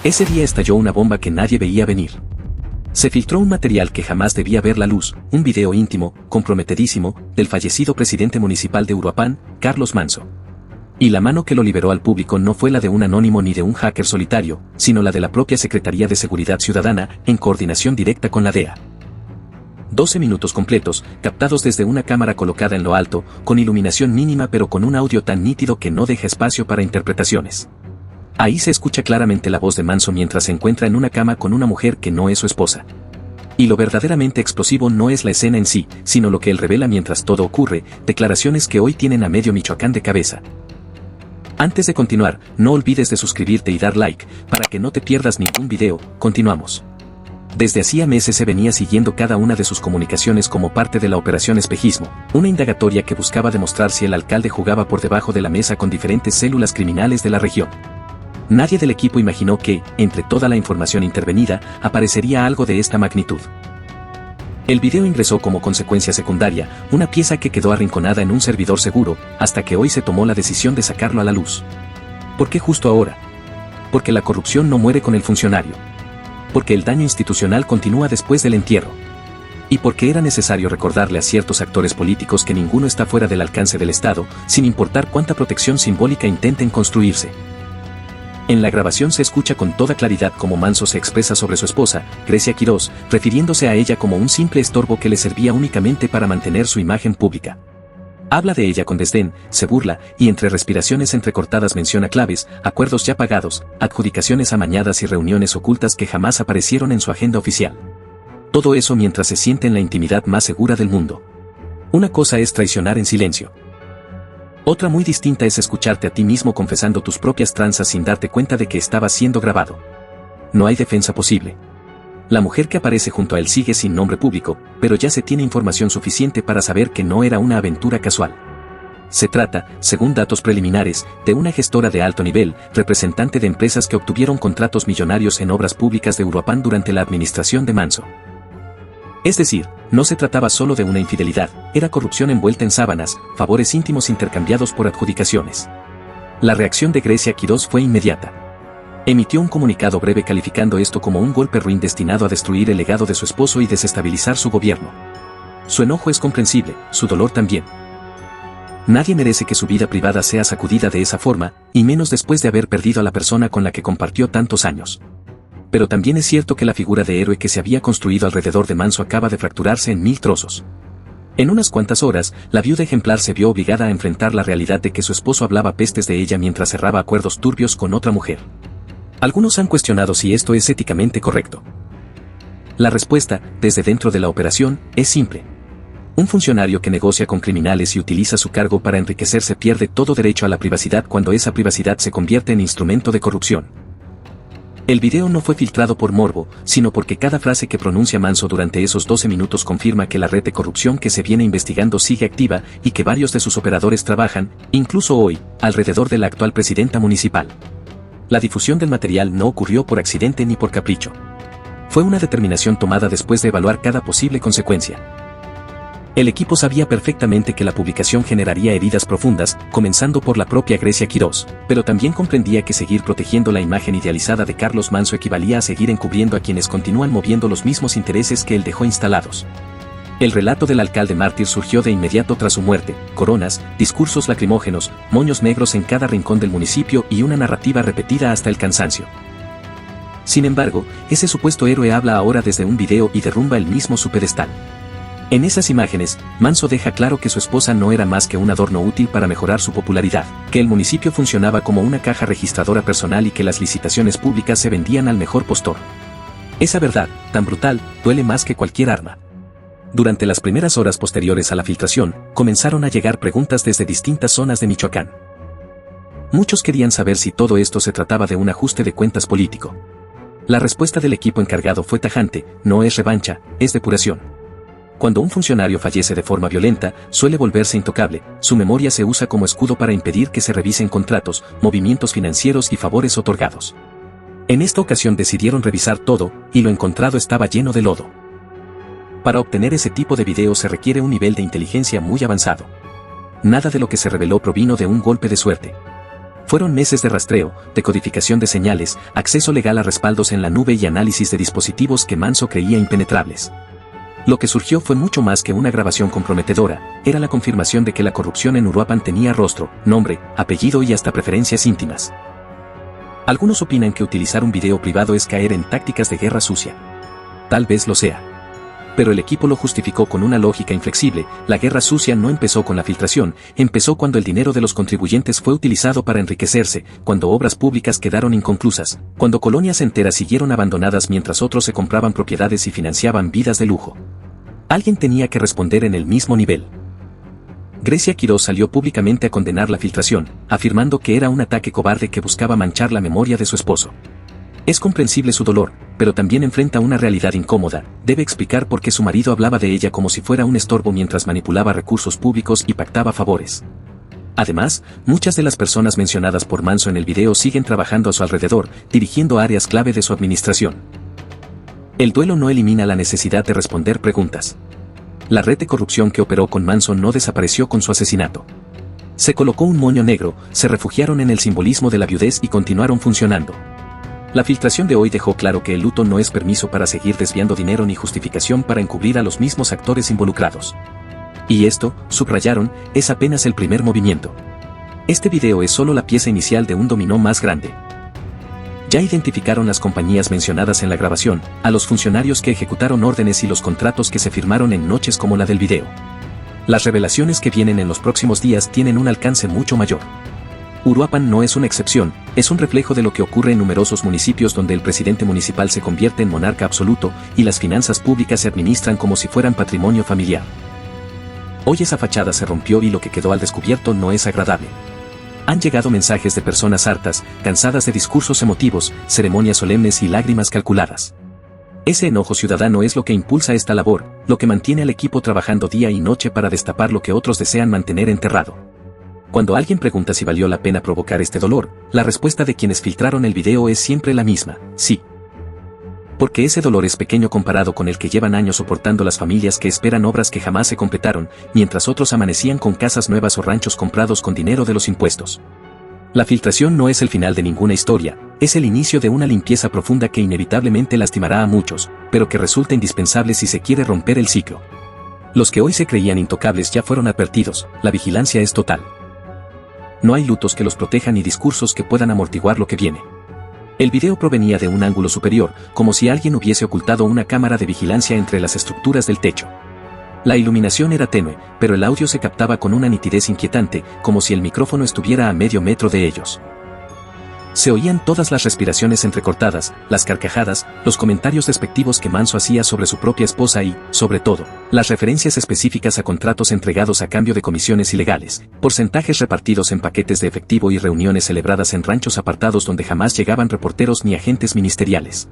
Ese día estalló una bomba que nadie veía venir. Se filtró un material que jamás debía ver la luz, un video íntimo, comprometedísimo, del fallecido presidente municipal de Uruapan, Carlos Manso. Y la mano que lo liberó al público no fue la de un anónimo ni de un hacker solitario, sino la de la propia Secretaría de Seguridad Ciudadana, en coordinación directa con la DEA. 12 minutos completos, captados desde una cámara colocada en lo alto, con iluminación mínima pero con un audio tan nítido que no deja espacio para interpretaciones. Ahí se escucha claramente la voz de Manso mientras se encuentra en una cama con una mujer que no es su esposa. Y lo verdaderamente explosivo no es la escena en sí, sino lo que él revela mientras todo ocurre, declaraciones que hoy tienen a medio Michoacán de cabeza. Antes de continuar, no olvides de suscribirte y dar like, para que no te pierdas ningún video. Continuamos. Desde hacía meses se venía siguiendo cada una de sus comunicaciones como parte de la Operación Espejismo, una indagatoria que buscaba demostrar si el alcalde jugaba por debajo de la mesa con diferentes células criminales de la región. Nadie del equipo imaginó que, entre toda la información intervenida, aparecería algo de esta magnitud. El video ingresó como consecuencia secundaria, una pieza que quedó arrinconada en un servidor seguro, hasta que hoy se tomó la decisión de sacarlo a la luz. ¿Por qué justo ahora? Porque la corrupción no muere con el funcionario. Porque el daño institucional continúa después del entierro. Y porque era necesario recordarle a ciertos actores políticos que ninguno está fuera del alcance del Estado, sin importar cuánta protección simbólica intenten construirse. En la grabación se escucha con toda claridad cómo Manso se expresa sobre su esposa, Grecia Quirós, refiriéndose a ella como un simple estorbo que le servía únicamente para mantener su imagen pública. Habla de ella con desdén, se burla, y entre respiraciones entrecortadas menciona claves, acuerdos ya pagados, adjudicaciones amañadas y reuniones ocultas que jamás aparecieron en su agenda oficial. Todo eso mientras se siente en la intimidad más segura del mundo. Una cosa es traicionar en silencio. Otra muy distinta es escucharte a ti mismo confesando tus propias tranzas sin darte cuenta de que estaba siendo grabado. No hay defensa posible. La mujer que aparece junto a él sigue sin nombre público, pero ya se tiene información suficiente para saber que no era una aventura casual. Se trata, según datos preliminares, de una gestora de alto nivel, representante de empresas que obtuvieron contratos millonarios en obras públicas de Uruapan durante la administración de Manso. Es decir, no se trataba solo de una infidelidad, era corrupción envuelta en sábanas, favores íntimos intercambiados por adjudicaciones. La reacción de Grecia Quirós fue inmediata. Emitió un comunicado breve calificando esto como un golpe ruin destinado a destruir el legado de su esposo y desestabilizar su gobierno. Su enojo es comprensible, su dolor también. Nadie merece que su vida privada sea sacudida de esa forma, y menos después de haber perdido a la persona con la que compartió tantos años. Pero también es cierto que la figura de héroe que se había construido alrededor de Manso acaba de fracturarse en 1000 trozos. En unas cuantas horas, la viuda ejemplar se vio obligada a enfrentar la realidad de que su esposo hablaba pestes de ella mientras cerraba acuerdos turbios con otra mujer. Algunos han cuestionado si esto es éticamente correcto. La respuesta, desde dentro de la operación, es simple. Un funcionario que negocia con criminales y utiliza su cargo para enriquecerse pierde todo derecho a la privacidad cuando esa privacidad se convierte en instrumento de corrupción. El video no fue filtrado por morbo, sino porque cada frase que pronuncia Manso durante esos 12 minutos confirma que la red de corrupción que se viene investigando sigue activa y que varios de sus operadores trabajan, incluso hoy, alrededor de la actual presidenta municipal. La difusión del material no ocurrió por accidente ni por capricho. Fue una determinación tomada después de evaluar cada posible consecuencia. El equipo sabía perfectamente que la publicación generaría heridas profundas, comenzando por la propia Grecia Quirós, pero también comprendía que seguir protegiendo la imagen idealizada de Carlos Manso equivalía a seguir encubriendo a quienes continúan moviendo los mismos intereses que él dejó instalados. El relato del alcalde mártir surgió de inmediato tras su muerte, coronas, discursos lacrimógenos, moños negros en cada rincón del municipio y una narrativa repetida hasta el cansancio. Sin embargo, ese supuesto héroe habla ahora desde un video y derrumba el mismo su pedestal. En esas imágenes, Manso deja claro que su esposa no era más que un adorno útil para mejorar su popularidad, que el municipio funcionaba como una caja registradora personal y que las licitaciones públicas se vendían al mejor postor. Esa verdad, tan brutal, duele más que cualquier arma. Durante las primeras horas posteriores a la filtración, comenzaron a llegar preguntas desde distintas zonas de Michoacán. Muchos querían saber si todo esto se trataba de un ajuste de cuentas político. La respuesta del equipo encargado fue tajante: no es revancha, es depuración. Cuando un funcionario fallece de forma violenta, suele volverse intocable, su memoria se usa como escudo para impedir que se revisen contratos, movimientos financieros y favores otorgados. En esta ocasión decidieron revisar todo, y lo encontrado estaba lleno de lodo. Para obtener ese tipo de video se requiere un nivel de inteligencia muy avanzado. Nada de lo que se reveló provino de un golpe de suerte. Fueron meses de rastreo, decodificación de señales, acceso legal a respaldos en la nube y análisis de dispositivos que Manso creía impenetrables. Lo que surgió fue mucho más que una grabación comprometedora, era la confirmación de que la corrupción en Uruapan tenía rostro, nombre, apellido y hasta preferencias íntimas. Algunos opinan que utilizar un video privado es caer en tácticas de guerra sucia. Tal vez lo sea. Pero el equipo lo justificó con una lógica inflexible: la guerra sucia no empezó con la filtración, empezó cuando el dinero de los contribuyentes fue utilizado para enriquecerse, cuando obras públicas quedaron inconclusas, cuando colonias enteras siguieron abandonadas mientras otros se compraban propiedades y financiaban vidas de lujo. Alguien tenía que responder en el mismo nivel. Grecia Quirós salió públicamente a condenar la filtración, afirmando que era un ataque cobarde que buscaba manchar la memoria de su esposo. Es comprensible su dolor, pero también enfrenta una realidad incómoda: debe explicar por qué su marido hablaba de ella como si fuera un estorbo mientras manipulaba recursos públicos y pactaba favores. Además, muchas de las personas mencionadas por Manso en el video siguen trabajando a su alrededor, dirigiendo áreas clave de su administración. El duelo no elimina la necesidad de responder preguntas. La red de corrupción que operó con Manso no desapareció con su asesinato. Se colocó un moño negro, se refugiaron en el simbolismo de la viudez y continuaron funcionando. La filtración de hoy dejó claro que el luto no es permiso para seguir desviando dinero ni justificación para encubrir a los mismos actores involucrados. Y esto, subrayaron, es apenas el primer movimiento. Este video es solo la pieza inicial de un dominó más grande. Ya identificaron las compañías mencionadas en la grabación, a los funcionarios que ejecutaron órdenes y los contratos que se firmaron en noches como la del video. Las revelaciones que vienen en los próximos días tienen un alcance mucho mayor. Uruapan no es una excepción, es un reflejo de lo que ocurre en numerosos municipios donde el presidente municipal se convierte en monarca absoluto y las finanzas públicas se administran como si fueran patrimonio familiar. Hoy esa fachada se rompió y lo que quedó al descubierto no es agradable. Han llegado mensajes de personas hartas, cansadas de discursos emotivos, ceremonias solemnes y lágrimas calculadas. Ese enojo ciudadano es lo que impulsa esta labor, lo que mantiene al equipo trabajando día y noche para destapar lo que otros desean mantener enterrado. Cuando alguien pregunta si valió la pena provocar este dolor, la respuesta de quienes filtraron el video es siempre la misma: sí. Porque ese dolor es pequeño comparado con el que llevan años soportando las familias que esperan obras que jamás se completaron, mientras otros amanecían con casas nuevas o ranchos comprados con dinero de los impuestos. La filtración no es el final de ninguna historia, es el inicio de una limpieza profunda que inevitablemente lastimará a muchos, pero que resulta indispensable si se quiere romper el ciclo. Los que hoy se creían intocables ya fueron advertidos: la vigilancia es total. No hay lutos que los protejan ni discursos que puedan amortiguar lo que viene. El video provenía de un ángulo superior, como si alguien hubiese ocultado una cámara de vigilancia entre las estructuras del techo. La iluminación era tenue, pero el audio se captaba con una nitidez inquietante, como si el micrófono estuviera a medio metro de ellos. Se oían todas las respiraciones entrecortadas, las carcajadas, los comentarios despectivos que Manso hacía sobre su propia esposa y, sobre todo, las referencias específicas a contratos entregados a cambio de comisiones ilegales, porcentajes repartidos en paquetes de efectivo y reuniones celebradas en ranchos apartados donde jamás llegaban reporteros ni agentes ministeriales.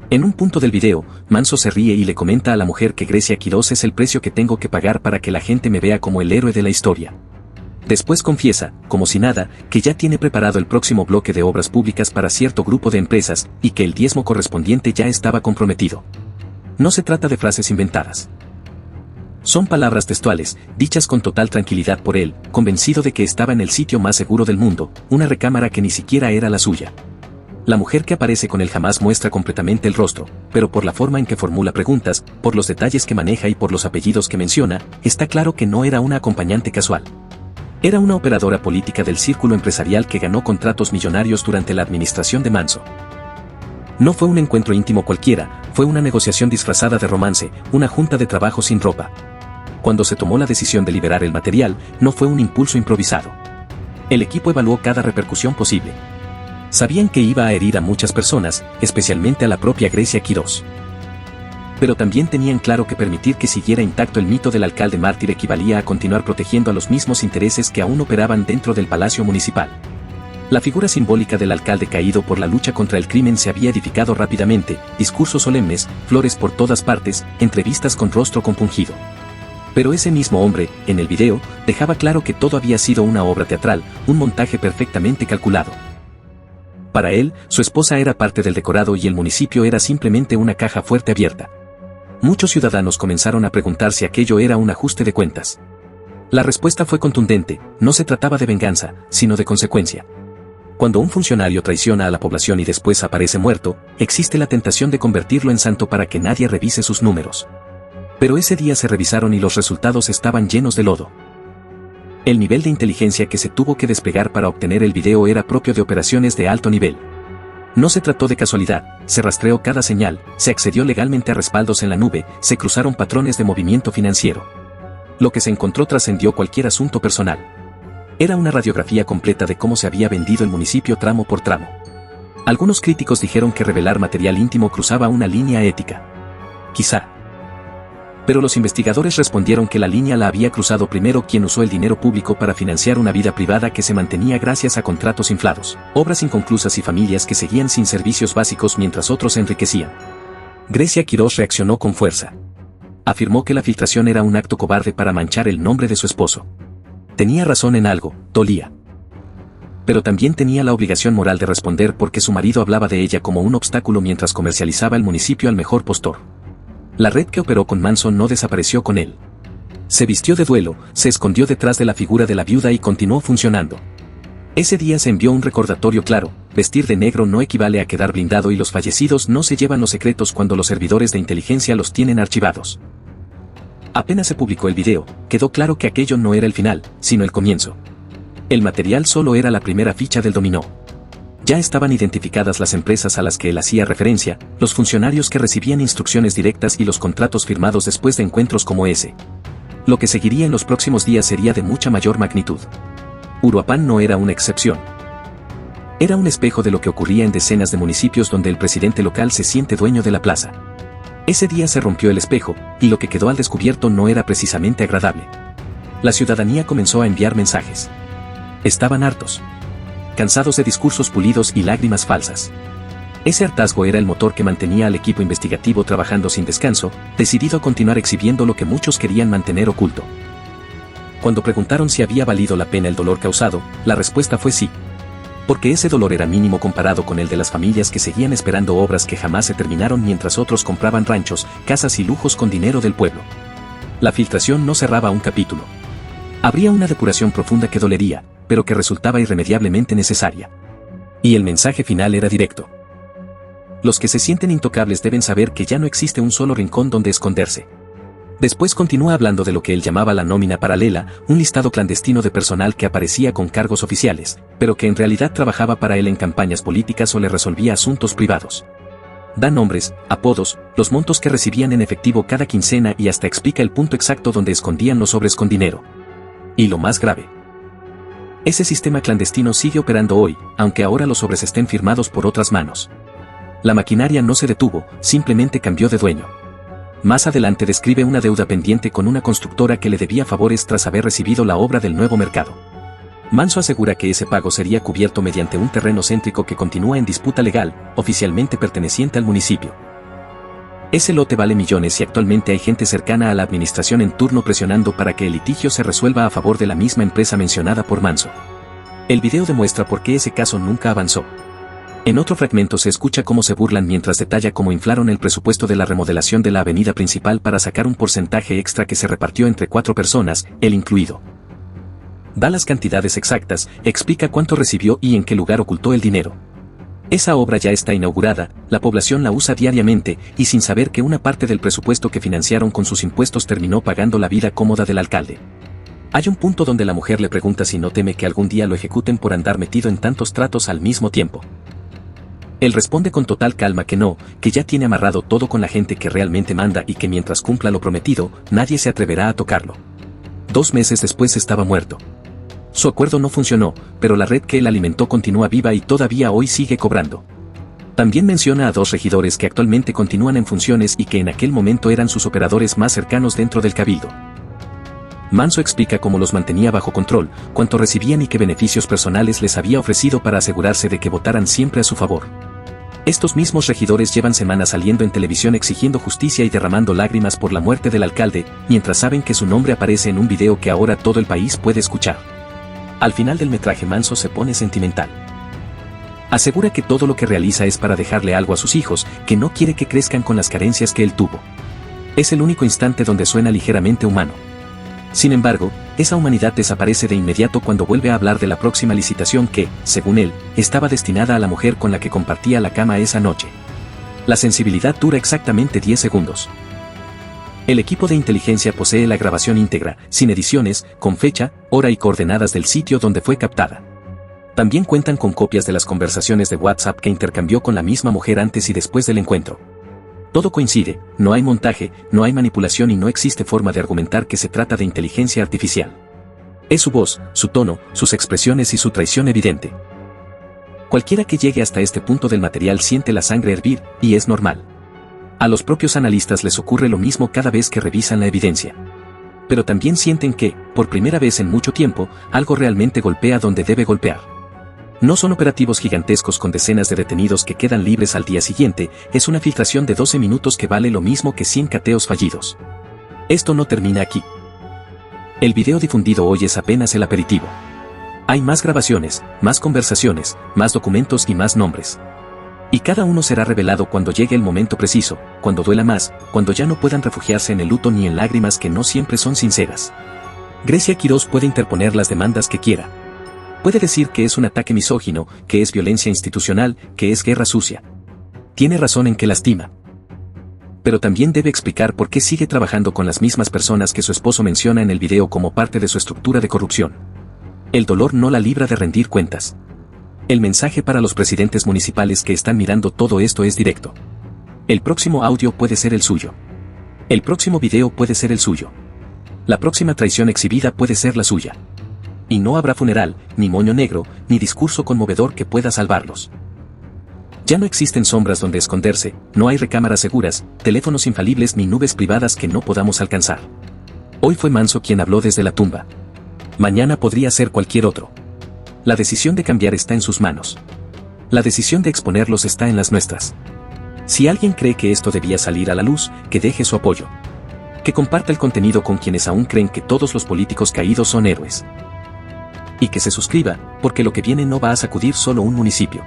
En un punto del video, Manso se ríe y le comenta a la mujer que Grecia Quirós es el precio que tengo que pagar para que la gente me vea como el héroe de la historia. Después confiesa, como si nada, que ya tiene preparado el próximo bloque de obras públicas para cierto grupo de empresas, y que el diezmo correspondiente ya estaba comprometido. No se trata de frases inventadas. Son palabras textuales, dichas con total tranquilidad por él, convencido de que estaba en el sitio más seguro del mundo, una recámara que ni siquiera era la suya. La mujer que aparece con él jamás muestra completamente el rostro, pero por la forma en que formula preguntas, por los detalles que maneja y por los apellidos que menciona, está claro que no era una acompañante casual. Era una operadora política del círculo empresarial que ganó contratos millonarios durante la administración de Manso. No fue un encuentro íntimo cualquiera, fue una negociación disfrazada de romance, una junta de trabajo sin ropa. Cuando se tomó la decisión de liberar el material, no fue un impulso improvisado. El equipo evaluó cada repercusión posible. Sabían que iba a herir a muchas personas, especialmente a la propia Grecia Quirós. Pero también tenían claro que permitir que siguiera intacto el mito del alcalde mártir equivalía a continuar protegiendo a los mismos intereses que aún operaban dentro del Palacio Municipal. La figura simbólica del alcalde caído por la lucha contra el crimen se había edificado rápidamente, discursos solemnes, flores por todas partes, entrevistas con rostro compungido. Pero ese mismo hombre, en el video, dejaba claro que todo había sido una obra teatral, un montaje perfectamente calculado. Para él, su esposa era parte del decorado y el municipio era simplemente una caja fuerte abierta. Muchos ciudadanos comenzaron a preguntar si aquello era un ajuste de cuentas. La respuesta fue contundente, no se trataba de venganza, sino de consecuencia. Cuando un funcionario traiciona a la población y después aparece muerto, existe la tentación de convertirlo en santo para que nadie revise sus números. Pero ese día se revisaron y los resultados estaban llenos de lodo. El nivel de inteligencia que se tuvo que desplegar para obtener el video era propio de operaciones de alto nivel. No se trató de casualidad, se rastreó cada señal, se accedió legalmente a respaldos en la nube, se cruzaron patrones de movimiento financiero. Lo que se encontró trascendió cualquier asunto personal. Era una radiografía completa de cómo se había vendido el municipio tramo por tramo. Algunos críticos dijeron que revelar material íntimo cruzaba una línea ética. Quizá. Pero los investigadores respondieron que la línea la había cruzado primero quien usó el dinero público para financiar una vida privada que se mantenía gracias a contratos inflados, obras inconclusas y familias que seguían sin servicios básicos mientras otros se enriquecían. Grecia Quirós reaccionó con fuerza. Afirmó que la filtración era un acto cobarde para manchar el nombre de su esposo. Tenía razón en algo, dolía. Pero también tenía la obligación moral de responder porque su marido hablaba de ella como un obstáculo mientras comercializaba el municipio al mejor postor. La red que operó con Manson no desapareció con él. Se vistió de duelo, se escondió detrás de la figura de la viuda y continuó funcionando. Ese día se envió un recordatorio claro, vestir de negro no equivale a quedar blindado y los fallecidos no se llevan los secretos cuando los servidores de inteligencia los tienen archivados. Apenas se publicó el video, quedó claro que aquello no era el final, sino el comienzo. El material solo era la primera ficha del dominó. Ya estaban identificadas las empresas a las que él hacía referencia, los funcionarios que recibían instrucciones directas y los contratos firmados después de encuentros como ese. Lo que seguiría en los próximos días sería de mucha mayor magnitud. Uruapan no era una excepción. Era un espejo de lo que ocurría en decenas de municipios donde el presidente local se siente dueño de la plaza. Ese día se rompió el espejo, y lo que quedó al descubierto no era precisamente agradable. La ciudadanía comenzó a enviar mensajes. Estaban hartos. Cansados de discursos pulidos y lágrimas falsas. Ese hartazgo era el motor que mantenía al equipo investigativo trabajando sin descanso, decidido a continuar exhibiendo lo que muchos querían mantener oculto. Cuando preguntaron si había valido la pena el dolor causado, la respuesta fue sí. Porque ese dolor era mínimo comparado con el de las familias que seguían esperando obras que jamás se terminaron mientras otros compraban ranchos, casas y lujos con dinero del pueblo. La filtración no cerraba un capítulo. Habría una depuración profunda que dolería, pero que resultaba irremediablemente necesaria. Y el mensaje final era directo. Los que se sienten intocables deben saber que ya no existe un solo rincón donde esconderse. Después continúa hablando de lo que él llamaba la nómina paralela, un listado clandestino de personal que aparecía con cargos oficiales, pero que en realidad trabajaba para él en campañas políticas o le resolvía asuntos privados. Da nombres, apodos, los montos que recibían en efectivo cada quincena y hasta explica el punto exacto donde escondían los sobres con dinero. Y lo más grave. Ese sistema clandestino sigue operando hoy, aunque ahora los sobres estén firmados por otras manos. La maquinaria no se detuvo, simplemente cambió de dueño. Más adelante describe una deuda pendiente con una constructora que le debía favores tras haber recibido la obra del nuevo mercado. Manso asegura que ese pago sería cubierto mediante un terreno céntrico que continúa en disputa legal, oficialmente perteneciente al municipio. Ese lote vale millones y actualmente hay gente cercana a la administración en turno presionando para que el litigio se resuelva a favor de la misma empresa mencionada por Manso. El video demuestra por qué ese caso nunca avanzó. En otro fragmento se escucha cómo se burlan mientras detalla cómo inflaron el presupuesto de la remodelación de la avenida principal para sacar un porcentaje extra que se repartió entre 4 personas, él incluido. Da las cantidades exactas, explica cuánto recibió y en qué lugar ocultó el dinero. Esa obra ya está inaugurada, la población la usa diariamente, y sin saber que una parte del presupuesto que financiaron con sus impuestos terminó pagando la vida cómoda del alcalde. Hay un punto donde la mujer le pregunta si no teme que algún día lo ejecuten por andar metido en tantos tratos al mismo tiempo. Él responde con total calma que no, que ya tiene amarrado todo con la gente que realmente manda y que mientras cumpla lo prometido, nadie se atreverá a tocarlo. 2 meses después estaba muerto. Su acuerdo no funcionó, pero la red que él alimentó continúa viva y todavía hoy sigue cobrando. También menciona a 2 regidores que actualmente continúan en funciones y que en aquel momento eran sus operadores más cercanos dentro del cabildo. Manso explica cómo los mantenía bajo control, cuánto recibían y qué beneficios personales les había ofrecido para asegurarse de que votaran siempre a su favor. Estos mismos regidores llevan semanas saliendo en televisión exigiendo justicia y derramando lágrimas por la muerte del alcalde, mientras saben que su nombre aparece en un video que ahora todo el país puede escuchar. Al final del metraje Manso se pone sentimental. Asegura que todo lo que realiza es para dejarle algo a sus hijos, que no quiere que crezcan con las carencias que él tuvo. Es el único instante donde suena ligeramente humano. Sin embargo, esa humanidad desaparece de inmediato cuando vuelve a hablar de la próxima licitación que, según él, estaba destinada a la mujer con la que compartía la cama esa noche. La sensibilidad dura exactamente 10 segundos. El equipo de inteligencia posee la grabación íntegra, sin ediciones, con fecha, hora y coordenadas del sitio donde fue captada. También cuentan con copias de las conversaciones de WhatsApp que intercambió con la misma mujer antes y después del encuentro. Todo coincide, no hay montaje, no hay manipulación y no existe forma de argumentar que se trata de inteligencia artificial. Es su voz, su tono, sus expresiones y su traición evidente. Cualquiera que llegue hasta este punto del material siente la sangre hervir, y es normal. A los propios analistas les ocurre lo mismo cada vez que revisan la evidencia. Pero también sienten que, por primera vez en mucho tiempo, algo realmente golpea donde debe golpear. No son operativos gigantescos con decenas de detenidos que quedan libres al día siguiente, es una filtración de 12 minutos que vale lo mismo que 100 cateos fallidos. Esto no termina aquí. El video difundido hoy es apenas el aperitivo. Hay más grabaciones, más conversaciones, más documentos y más nombres. Y cada uno será revelado cuando llegue el momento preciso, cuando duela más, cuando ya no puedan refugiarse en el luto ni en lágrimas que no siempre son sinceras. Grecia Quirós puede interponer las demandas que quiera. Puede decir que es un ataque misógino, que es violencia institucional, que es guerra sucia. Tiene razón en que lastima. Pero también debe explicar por qué sigue trabajando con las mismas personas que su esposo menciona en el video como parte de su estructura de corrupción. El dolor no la libra de rendir cuentas. El mensaje para los presidentes municipales que están mirando todo esto es directo. El próximo audio puede ser el suyo. El próximo video puede ser el suyo. La próxima traición exhibida puede ser la suya. Y no habrá funeral, ni moño negro, ni discurso conmovedor que pueda salvarlos. Ya no existen sombras donde esconderse, no hay recámaras seguras, teléfonos infalibles ni nubes privadas que no podamos alcanzar. Hoy fue Manso quien habló desde la tumba. Mañana podría ser cualquier otro. La decisión de cambiar está en sus manos. La decisión de exponerlos está en las nuestras. Si alguien cree que esto debía salir a la luz, que deje su apoyo. Que comparta el contenido con quienes aún creen que todos los políticos caídos son héroes. Y que se suscriba, porque lo que viene no va a sacudir solo un municipio.